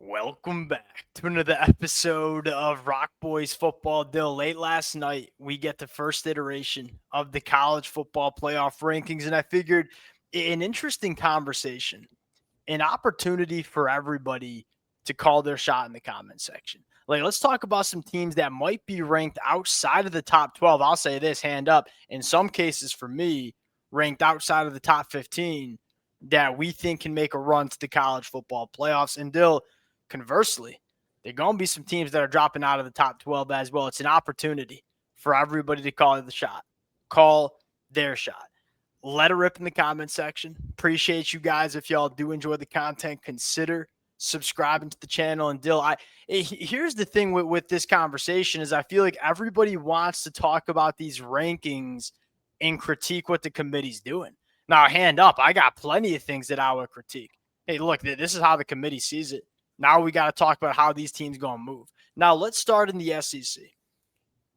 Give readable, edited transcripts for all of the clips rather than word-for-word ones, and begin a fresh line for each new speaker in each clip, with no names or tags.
Welcome back to another episode of Rock Boys Football. Dill, late last night, we get the first iteration of the college football playoff rankings, and I figured an interesting conversation, an opportunity for everybody to call their shot in the comment section. Like, let's talk about some teams that might be ranked outside of the top 12. I'll say this, hand up, in some cases for me, ranked outside of the top 15 that we think can make a run to the college football playoffs. And Dill, conversely, there are going to be some teams that are dropping out of the top 12 as well. It's an opportunity for everybody to call the shot, call their shot. Let it rip in the comment section. Appreciate you guys. If y'all do enjoy the content, consider subscribing to the channel. And Dill, here's the thing with this conversation is I feel like everybody wants to talk about these rankings and critique what the committee's doing. Now, hand up, I got plenty of things that I would critique. Hey, look, this is how the committee sees it. Now we got to talk about how these teams going to move. Now let's start in the SEC.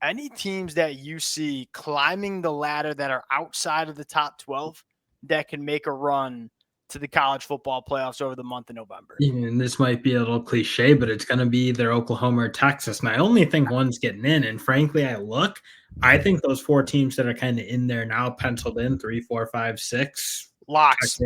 Any teams that you see climbing the ladder that are outside of the top 12 that can make a run to the college football playoffs over the month of November?
And this might be a little cliche, but it's going to be either Oklahoma or Texas. And I only think one's getting in. And frankly, I think those four teams that are kind of in there now, penciled in 3, 4, 5, 6.
Locks.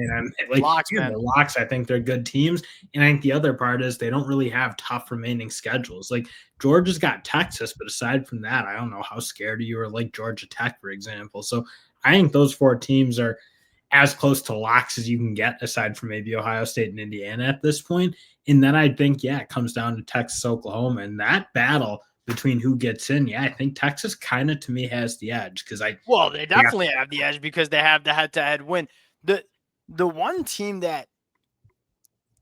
Locks, man. Locks, I think they're good teams. And I think the other part is they don't really have tough remaining schedules. Like Georgia's got Texas, but aside from that, I don't know how scared you are like Georgia Tech, for example. So I think those four teams are as close to locks as you can get, aside from maybe Ohio State and Indiana at this point. And then I think, it comes down to Texas, Oklahoma, and that battle between who gets in. I think Texas kind of to me has the edge because
they definitely have the edge because they have the head-to-head win. The one team that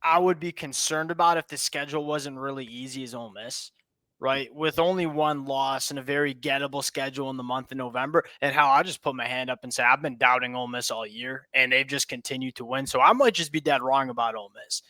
I would be concerned about if the schedule wasn't really easy is Ole Miss, right? With only one loss and a very gettable schedule in the month of November. And how I just put my hand up and say, I've been doubting Ole Miss all year, and they've just continued to win. So I might just be dead wrong about Ole Miss.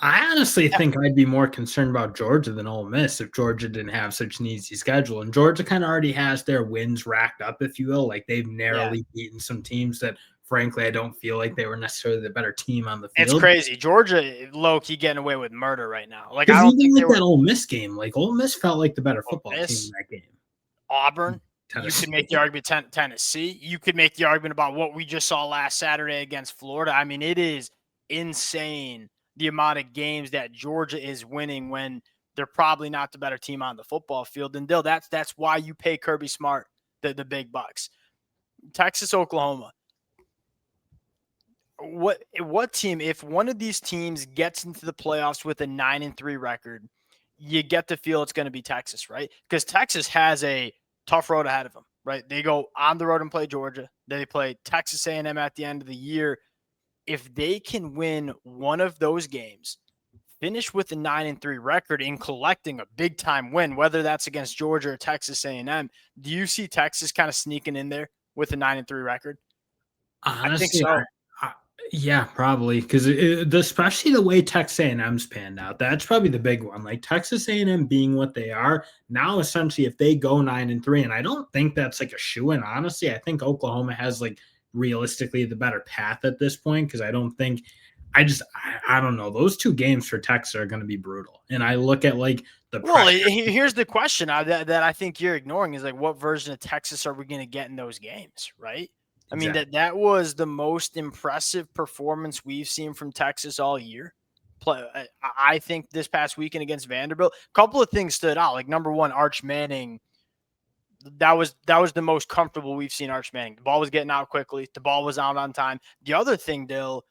I honestly think I'd be more concerned about Georgia than Ole Miss if Georgia didn't have such an easy schedule. And Georgia kind of already has their wins racked up, if you will. Like they've narrowly beaten some teams that, frankly, I don't feel like they were necessarily the better team on the field.
It's crazy. Georgia, low-key getting away with murder right now. Like
I don't think that Ole Miss game, like Ole Miss felt like the better football team in that game.
Auburn. Tennessee. You could make the argument Tennessee. You could make the argument about what we just saw last Saturday against Florida. I mean, it is insane the amount of games that Georgia is winning when they're probably not the better team on the football field. And Dill, that's why you pay Kirby Smart the big bucks. Texas, Oklahoma. What team, if one of these teams gets into the playoffs with a 9-3 record, you get to feel it's going to be Texas, right? Because Texas has a tough road ahead of them, right? They go on the road and play Georgia. They play Texas A&M at the end of the year. If they can win one of those games, finish with a 9-3 record in collecting a big time win, whether that's against Georgia or Texas A&M, do you see Texas kind of sneaking in there with a 9-3 record?
Honestly, I think so. Yeah, probably, because especially the way Texas A&M's panned out, that's probably the big one. Like Texas A&M being what they are now, essentially, if they go 9-3, and I don't think that's like a shoe-in. Honestly, I think Oklahoma has like realistically the better path at this point because I don't think. I don't know. Those two games for Texas are going to be brutal, and I look at like the.
Well, here's the question that I think you're ignoring is like, what version of Texas are we going to get in those games, right? I mean, that was the most impressive performance we've seen from Texas all year. I think this past weekend against Vanderbilt, a couple of things stood out. Like, number one, Arch Manning, that was the most comfortable we've seen Arch Manning. The ball was getting out quickly. The ball was out on time. The other thing, Dill,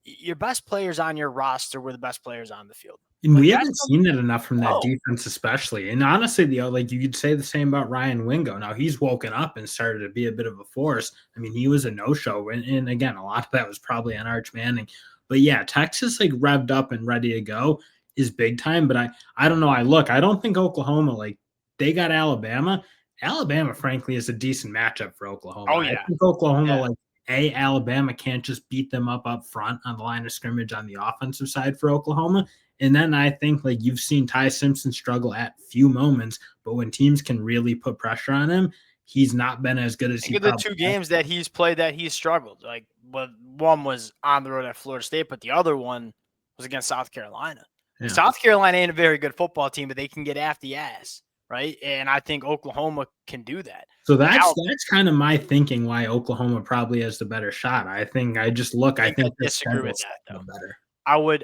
your best players on your roster were the best players on the field.
And we haven't seen it enough from that defense, especially. And honestly, like you could say the same about Ryan Wingo. Now he's woken up and started to be a bit of a force. I mean, he was a no-show, and again, a lot of that was probably on Arch Manning. But yeah, Texas like revved up and ready to go is big time. But I don't know. I don't think Oklahoma, like they got Alabama. Alabama, frankly, is a decent matchup for Oklahoma.
Oh yeah,
I think Oklahoma Alabama can't just beat them up front on the line of scrimmage on the offensive side for Oklahoma. And then I think like you've seen Ty Simpson struggle at few moments, but when teams can really put pressure on him, he's not been as good as he.
The two games that he's played that he's struggled. Like, one was on the road at Florida State, but the other one was against South Carolina.
Yeah.
South Carolina ain't a very good football team, but they can get after the ass, right? And I think Oklahoma can do that.
So that's kind of my thinking why Oklahoma probably has the better shot. I think I
I
think their
disagree with
schedule's
that though.
better.
I would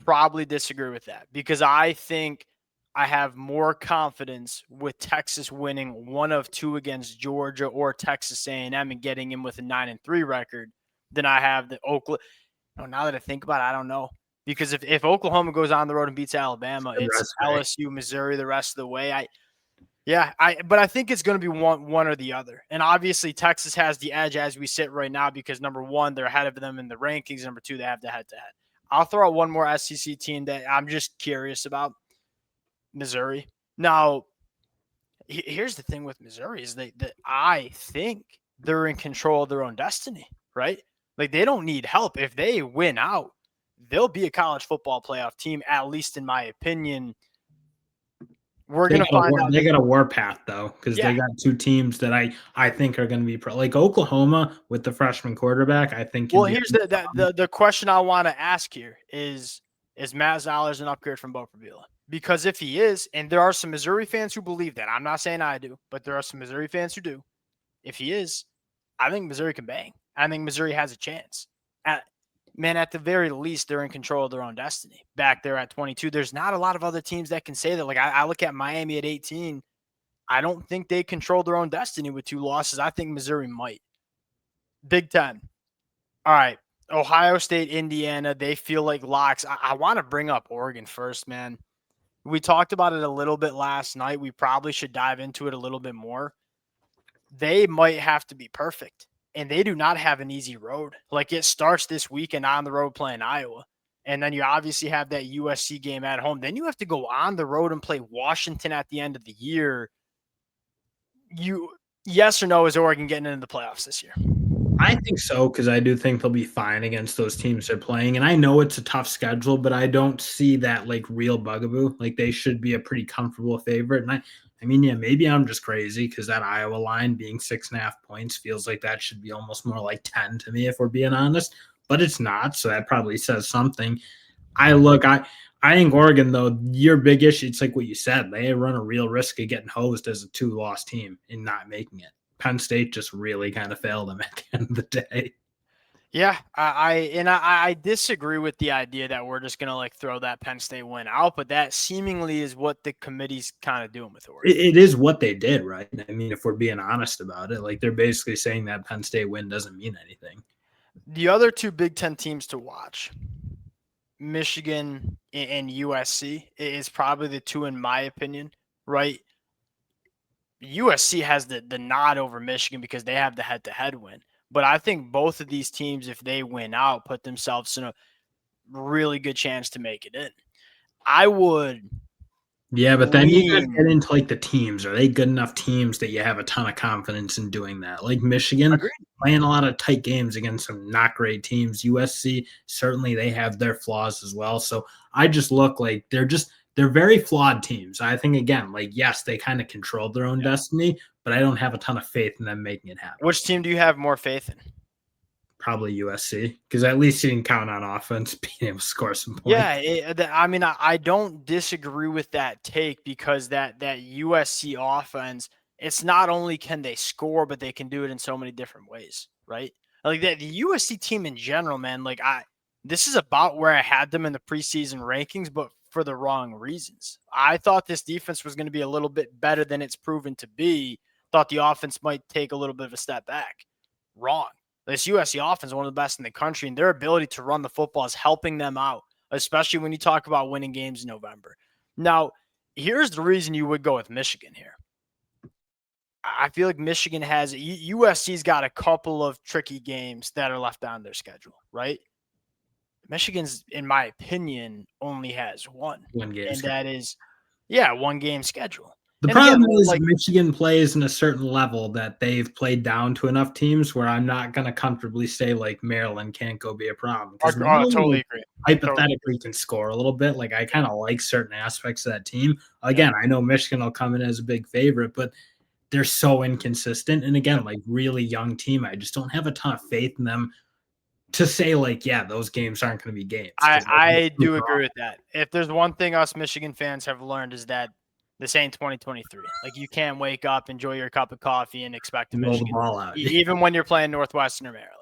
probably disagree with that because I think I have more confidence with Texas winning one of two against Georgia or Texas A&M and getting in with a 9-3 record than I have the Oklahoma. Now that I think about it, I don't know because if Oklahoma goes on the road and beats Alabama,
Good
it's
resume.
LSU, Missouri the rest of the way. But I think it's going to be one or the other. And obviously Texas has the edge as we sit right now because number one, they're ahead of them in the rankings. Number two, they have the head-to-head. I'll throw out one more SEC team that I'm just curious about, Missouri. Now, here's the thing with Missouri is that I think they're in control of their own destiny, right? Like they don't need help. If they win out, they'll be a college football playoff team, at least in my opinion. We're gonna find out.
They got a warpath though, because
Yeah.
they got two teams that I think are going to be like Oklahoma with the freshman quarterback. I think can
Well,
be.
here's the question I want to ask here is Matt Zollers an upgrade from Bo Prabula? Because if he is, and there are some Missouri fans who believe that, I'm not saying I do, but there are some Missouri fans who do. If he is, I think Missouri can bang. I think Missouri has a chance. At the very least, they're in control of their own destiny. Back there at 22, there's not a lot of other teams that can say that. Like I look at Miami at 18. I don't think they control their own destiny with 2 losses. I think Missouri might. Big Ten. All right. Ohio State, Indiana, they feel like locks. I want to bring up Oregon first, man. We talked about it a little bit last night. We probably should dive into it a little bit more. They might have to be perfect, and they do not have an easy road. Like it starts this weekend on the road playing Iowa, and then you obviously have that USC game at home. Then you have to go on the road and play Washington at the end of the year. Yes or no, is Oregon getting into the playoffs this year?
I think so because I do think they'll be fine against those teams they're playing, and I know it's a tough schedule, but I don't see that like real bugaboo. Like they should be a pretty comfortable favorite, and I mean, yeah, maybe I'm just crazy because that Iowa line being 6.5 points feels like that should be almost more like 10 to me if we're being honest, but it's not. So that probably says something. I think Oregon though, your big issue, it's like what you said, they run a real risk of getting hosed as a 2-loss team and not making it. Penn State just really kind of failed them at the end of the day.
Yeah, I disagree with the idea that we're just gonna like throw that Penn State win out, but that seemingly is what the committee's kind of doing with Oregon.
It is what they did, right? I mean, if we're being honest about it, like they're basically saying that Penn State win doesn't mean anything.
The other two Big Ten teams to watch, Michigan and USC, is probably the two in my opinion, right? USC has the nod over Michigan because they have the head-to-head win. But I think both of these teams, if they win out, put themselves in a really good chance to make it in. I would
Yeah, but then you got to
lean.
get into like the teams. Are they good enough teams that you have a ton of confidence in doing that? Like Michigan
Agreed.
playing a lot of tight games against some not great teams. USC certainly they have their flaws as well. So I just look like they're very flawed teams. I think again, like yes, they kind of controlled their own
Yeah.
destiny, but I don't have a ton of faith in them making it happen.
Which team do you have more faith in?
Probably USC because at least you can count on offense being able to score some points.
Yeah, I don't disagree with that take because that USC offense, it's not only can they score, but they can do it in so many different ways, right? Like the USC team in general, man. This is about where I had them in the preseason rankings, but for the wrong reasons. I thought this defense was going to be a little bit better than it's proven to be. Thought the offense might take a little bit of a step back. Wrong. This USC offense is one of the best in the country, and their ability to run the football is helping them out, especially when you talk about winning games in November. Now, here's the reason you would go with Michigan here. I feel like Michigan has USC's got a couple of tricky games that are left on their schedule, right? Michigan's, in my opinion, only has one,
One game.
and that is, one game schedule.
The
And again,
problem is
like
Michigan plays in a certain level that they've played down to enough teams where I'm not going to comfortably say like Maryland can't go be a problem
I
because Maryland
totally agree.
hypothetically can score a little bit. Like I kind of like certain aspects of that team.
Yeah.
Again, I know Michigan will come in as a big favorite, but they're so inconsistent. And again, like really young team, I just don't have a ton of faith in them to say like, yeah, those games aren't going to be games because
I do agree with that. If there's one thing us Michigan fans have learned is that this ain't 2023. Like you can't wake up, enjoy your cup of coffee, and expect a
roll the
Michigan,
ball out.
even when you're playing Northwestern or Maryland.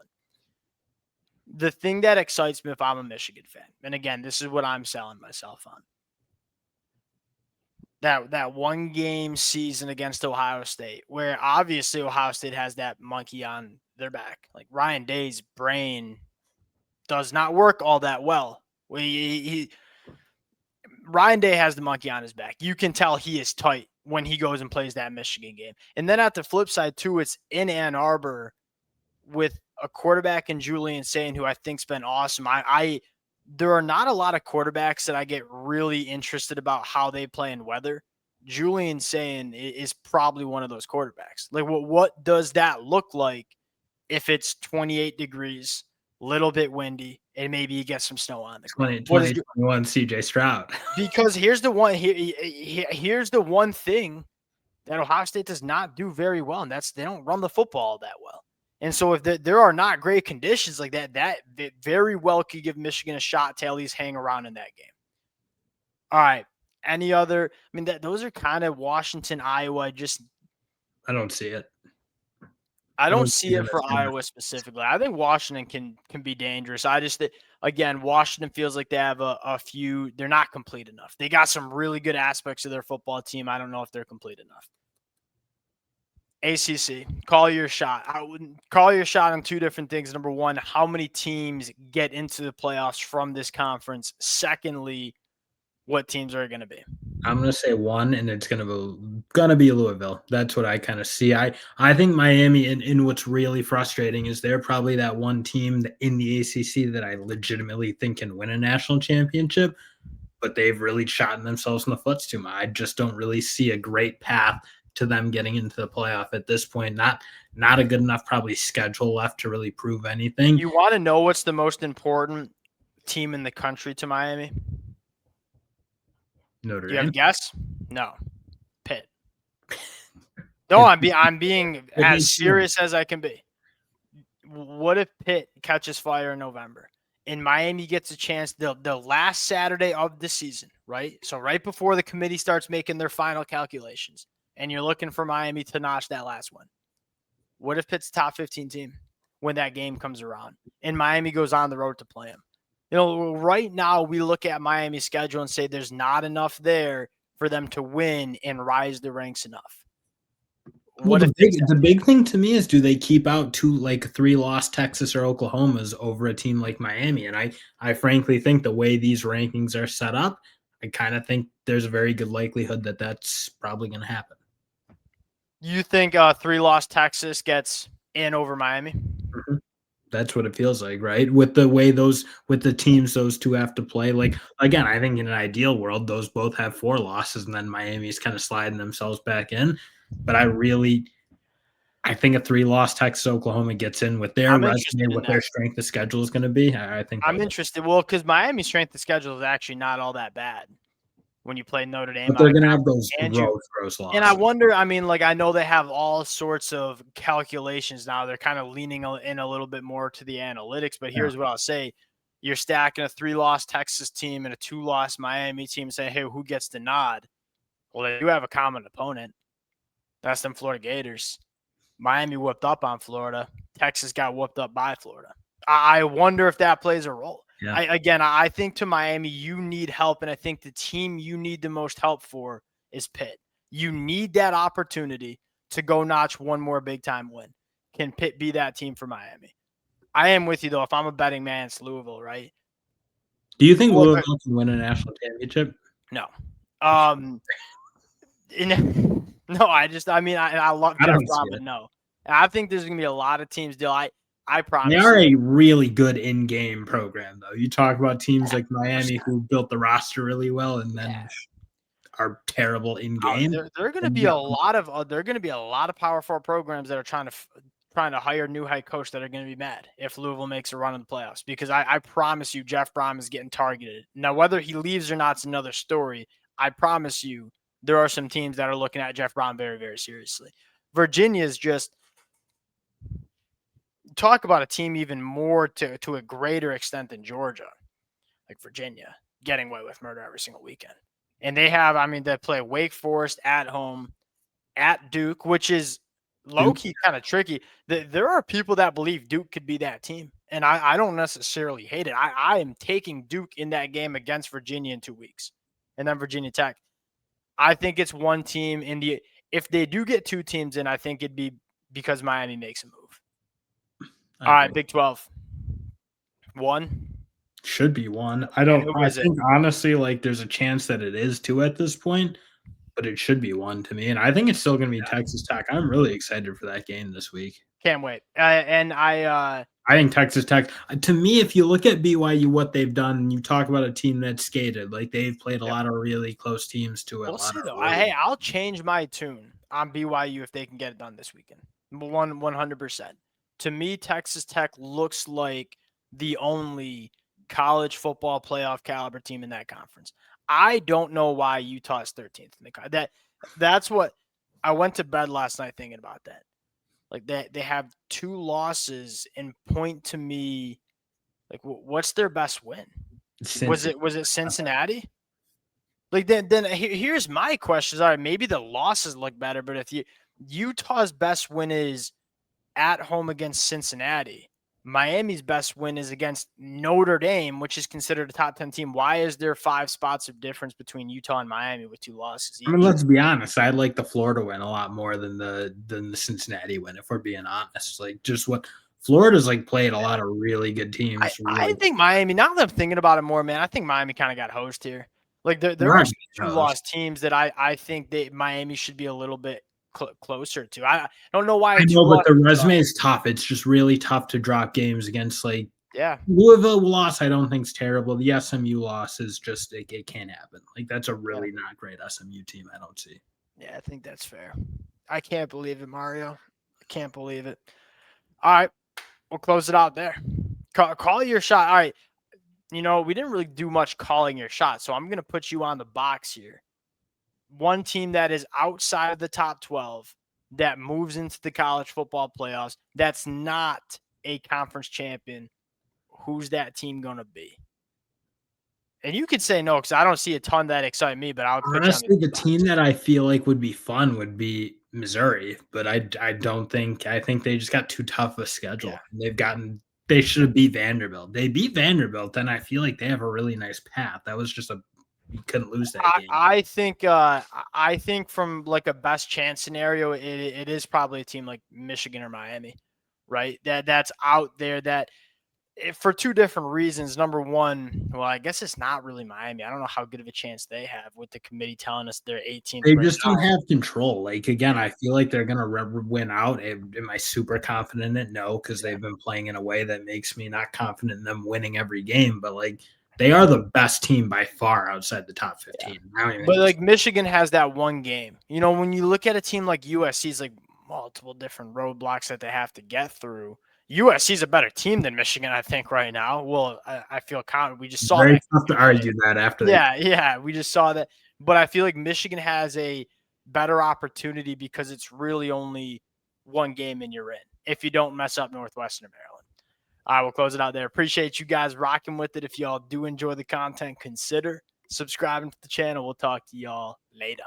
The thing that excites me if I'm a Michigan fan, and again, this is what I'm selling myself on. That one game season against Ohio State, where obviously Ohio State has that monkey on their back. Like Ryan Day's brain does not work all that well. Ryan Day has the monkey on his back. You can tell he is tight when he goes and plays that Michigan game. And then at the flip side, too, it's in Ann Arbor with a quarterback in Julian Sayin, who I think's been awesome. There are not a lot of quarterbacks that I get really interested about how they play in weather. Julian Sayin is probably one of those quarterbacks. Like, what does that look like if it's 28 degrees, little bit windy, and maybe you get some snow on the ground?
2021 CJ Stroud.
Because here's the one thing that Ohio State does not do very well, and that's they don't run the football that well. And so if there are not great conditions like that very well could give Michigan a shot to at least hang around in that game. All right. Any other? I mean, those are kind of Washington, Iowa.
I don't see it.
I don't see it for Iowa specifically. I think Washington can be dangerous. I just again, Washington feels like they have a few. They're not complete enough. They got some really good aspects of their football team. I don't know if they're complete enough. ACC, call your shot. I wouldn't call your shot on two different things. Number one, how many teams get into the playoffs from this conference? Secondly, what teams are going to be?
I'm going to say one, and it's going to be Louisville. That's what I kind of see. I think Miami, and what's really frustrating is they're probably that one team in the ACC that I legitimately think can win a national championship, but they've really shot themselves in the foot too much. I just don't really see a great path to them getting into the playoff at this point. Not a good enough probably schedule left to really prove anything.
You want to know what's the most important team in the country to Miami?
Notre
Do you have
Dame.
a guess? No. Pitt. No, I'm being as serious as I can be. What if Pitt catches fire in November and Miami gets a chance the last Saturday of the season, right? So right before the committee starts making their final calculations, and you're looking for Miami to notch that last one. What if Pitt's top 15 team when that game comes around and Miami goes on the road to play them? You know, right now we look at Miami's schedule and say there's not enough there for them to win and rise the ranks enough.
Well, the big thing to me is, do they keep out 3 lost Texas or Oklahomas over a team like Miami? And I frankly think the way these rankings are set up, I kind of think there's a very good likelihood that that's probably going to happen.
You think 3 lost Texas gets in over Miami?
Mm-hmm. That's what it feels like, right? With the teams those two have to play. Like, again, I think in an ideal world, those both have 4 losses, and then Miami's kind of sliding themselves back in. But I think a 3-loss Texas Oklahoma gets in with their resume, what their strength of schedule is going to be. I think
I'm interested. Well, because Miami's strength of schedule is actually not all that bad when you play Notre Dame.
But they're going to have those gross losses.
And I wonder, I mean, like, I know they have all sorts of calculations now. They're kind of leaning in a little bit more to the analytics. But here's what I'll say. You're stacking a 3-loss Texas team and a 2-loss Miami team, saying, hey, who gets the nod? Well, they do have a common opponent. That's them Florida Gators. Miami whooped up on Florida. Texas got whooped up by Florida. I wonder if that plays a role. Yeah. I think to Miami, you need help, and I think the team you need the most help for is Pitt. You need that opportunity to go notch one more big-time win. Can Pitt be that team for Miami? I am with you, though. If I'm a betting man, it's Louisville, right?
Do you think Louisville can win a national championship?
No. No, I love Jeff Brom, no. I think there's going to be a lot of teams, Dill. I promise.
They are a really good in-game program, though. You talk about teams like Miami who built the roster really well and then are terrible in-game.
There are going to be a lot of Power 4 programs that are trying to hire a new head coach that are going to be mad if Louisville makes a run in the playoffs, because I promise you Jeff Brom is getting targeted. Now, whether he leaves or not is another story. I promise you there are some teams that are looking at Jeff Brom very, very seriously. Virginia is just talk about a team even more to a greater extent than Georgia, like Virginia, getting away with murder every single weekend. And they have, I mean, they play Wake Forest at home, at Duke, which is low
Duke.
key kind of tricky. There are people that believe Duke could be that team, and I don't necessarily hate it. I am taking Duke in that game against Virginia in 2 weeks, and then Virginia Tech. I think it's one team in the. If they do get two teams in, I think it'd be because Miami makes a move.
I
All right,
agree.
Big 12. One.
Should be one.
And who
I
is it?
think honestly, like there's a chance that it is two at this point, but it should be one to me. And I think it's still going to be Texas Tech. I'm really excited for that game this week.
Can't wait. And
I think Texas Tech, to me, if you look at BYU, what they've done, you talk about a team that's skated, like they've played a
yep.
lot of really close teams to a
We'll
lot
see
of
though.
really.
I'll change my tune on BYU if they can get it done this weekend. 100%. To me, Texas Tech looks like the only college football playoff caliber team in that conference. I don't know why Utah is 13th in the that's what I went to bed last night thinking about that. Like they have two losses and point to me like what's their best win?
Cincy.
Was it Cincinnati? Like then here's my questions. All right, maybe the losses look better, but if Utah's best win is at home against Cincinnati, Miami's best win is against Notre Dame, which is considered a top 10 team. Why is there 5 spots of difference between Utah and Miami with 2 losses
I mean,
each?
let's be honest. I like the Florida win a lot more than the Cincinnati win. If we're being honest, like just what Florida's like played a lot of really good teams.
I
Really,
think Miami, now that I'm thinking about it more, man, I think Miami kind of got hosed here. Like there are
not
some
getting
2
host.
lost teams that I think Miami should be a little bit closer to. I don't know why
I
a 2
know, but
loss.
the resume is tough. It's just really tough to drop games against like
Yeah.
Louisville loss. I don't think is terrible. The SMU loss is just it can't happen. Like that's a
Yeah.
really not great SMU team. I don't see.
Yeah, I think that's fair. I can't believe it, Mario. I can't believe it. All right, we'll close it out there. Call your shot. All right. You know, we didn't really do much calling your shot, so I'm going to put you on the box here. One team that is outside of the top 12 that moves into the college football playoffs that's not a conference champion. Who's that team going to be? And you could say no because I don't see a ton that excite me, but I would put you on
Honestly, the
the box.
team that I feel like would be fun would be Missouri, but I don't think I think they just got too tough a schedule.
Yeah.
They should have beat Vanderbilt. They beat Vanderbilt, then I feel like they have a really nice path. That was just you couldn't lose that game.
I think from like a best chance scenario, it is probably a team like Michigan or Miami, right? That's out there that for 2 different reasons. Number one, well, I guess it's not really Miami. I don't know how good of a chance they have with the committee telling us they're 18th
They
right
just don't
now.
have control. Like again,
Yeah,
I feel like they're gonna win out. Am I super confident in it? No, because
yeah.
they've been playing in a way that makes me not confident in them winning every game. But like they are the best team by far outside the top
Yeah.
15. I don't even
But
think
like Michigan has that one game. You know, when you look at a team like USC's like multiple different roadblocks that they have to get through. USC's a better team than Michigan, I think, right now. Well, I feel confident. We just
it's
saw
very
that
tough to
today.
argue that after they
Yeah, we just saw that. But I feel like Michigan has a better opportunity because it's really only one game and you're in if you don't mess up Northwestern Maryland. All right, we'll close it out there. Appreciate you guys rocking with it. If y'all do enjoy the content, consider subscribing to the channel. We'll talk to y'all later.